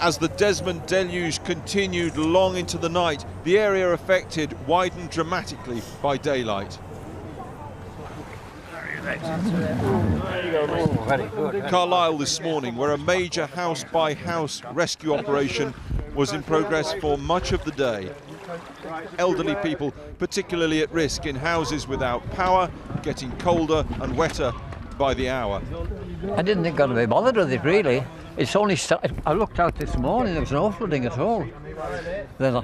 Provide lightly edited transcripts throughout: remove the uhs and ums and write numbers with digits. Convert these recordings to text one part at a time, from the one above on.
As the Desmond deluge continued long into the night, the area affected widened dramatically by daylight. Carlisle this morning, where a major house-by-house rescue operation was in progress for much of the day. Elderly people, particularly at risk in houses without power, getting colder and wetter by the hour. I didn't think I'd be bothered with it, really. It's only started. I looked out this morning, there was no flooding at all. Then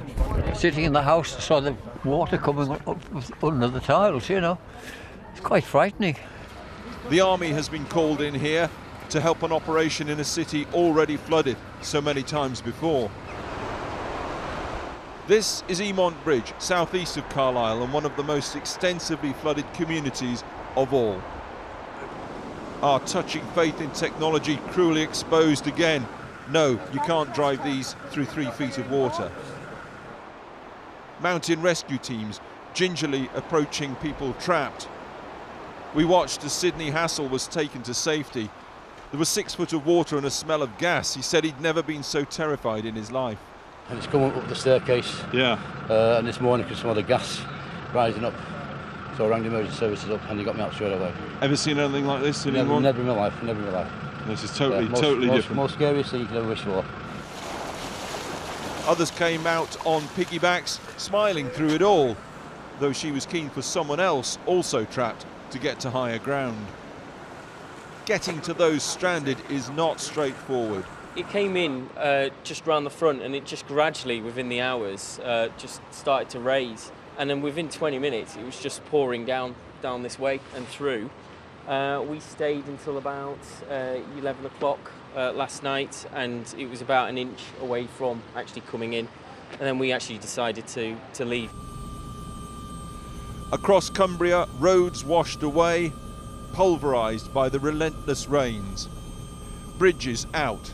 sitting in the house, saw the water coming up under the tiles, you know. It's quite frightening. The army has been called in here to help an operation in a city already flooded so many times before. This is Emont Bridge, southeast of Carlisle, and one of the most extensively flooded communities of all. Our touching faith in technology cruelly exposed again. No, you can't drive these through 3 feet of water. Mountain rescue teams gingerly approaching people trapped. We watched as Sidney Hassel was taken to safety. There was 6 foot of water and a smell of gas. He said he'd never been so terrified in his life. And it's coming up the staircase. Yeah. And this morning I could smell the gas rising up. So I rang the emergency services up and they got me out straight away. Ever seen anything like this? Never in my life, never in my life. This is totally different. Most scariest thing you could ever wish for. Others came out on piggybacks, smiling through it all, though she was keen for someone else, also trapped, to get to higher ground. Getting to those stranded is not straightforward. It came in just round the front, and it just gradually, within the hours, just started to raise. And then within 20 minutes, it was just pouring down this way and through. We stayed until about 11 o'clock last night, and it was about an inch away from actually coming in. And then we actually decided to leave. Across Cumbria, roads washed away, pulverised by the relentless rains. Bridges out,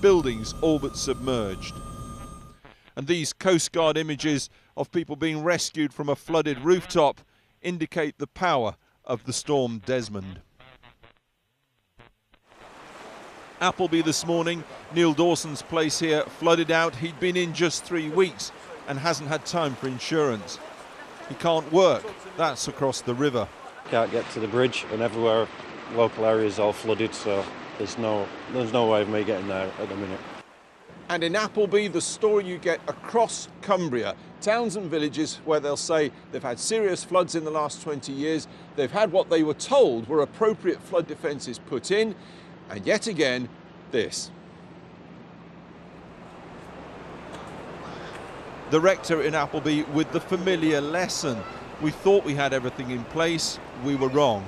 buildings all but submerged. And these Coast Guard images of people being rescued from a flooded rooftop indicate the power of the storm Desmond. Appleby this morning, Neil Dawson's place here, flooded out. He'd been in just 3 weeks and hasn't had time for insurance. He can't work, that's across the river. Can't get to the bridge, and everywhere, local areas all flooded, so there's no way of me getting there at the minute. And in Appleby, the story you get across Cumbria, towns and villages where they'll say they've had serious floods in the last 20 years, they've had what they were told were appropriate flood defences put in, and yet again, this. The rector in Appleby with the familiar lesson. We thought we had everything in place, we were wrong.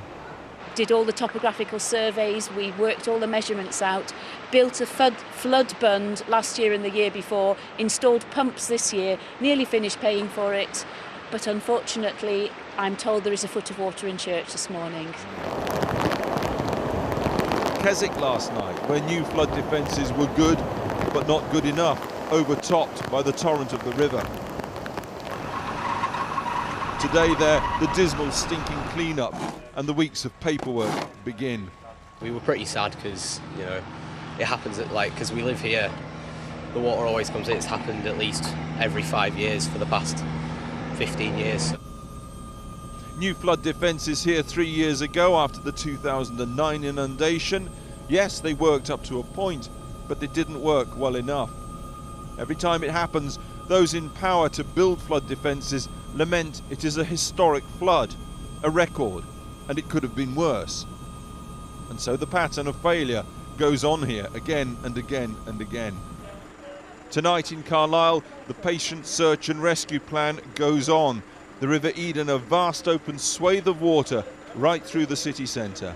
Did all the topographical surveys, we worked all the measurements out, built a flood bund last year and the year before, installed pumps this year, nearly finished paying for it, but unfortunately I'm told there is a foot of water in church this morning. Keswick last night, where new flood defences were good, but not good enough, overtopped by the torrent of the river. Today there, the dismal stinking clean-up and the weeks of paperwork begin. We were pretty sad because, you know, it happens because we live here, the water always comes in. It's happened at least every 5 years for the past 15 years. New flood defences here 3 years ago after the 2009 inundation. Yes, they worked up to a point, but they didn't work well enough. Every time it happens, those in power to build flood defences lament it is a historic flood, a record, and it could have been worse. And so the pattern of failure goes on here again and again and again. Tonight in Carlisle, the patient search and rescue plan goes on. The River Eden, a vast open swathe of water right through the city centre.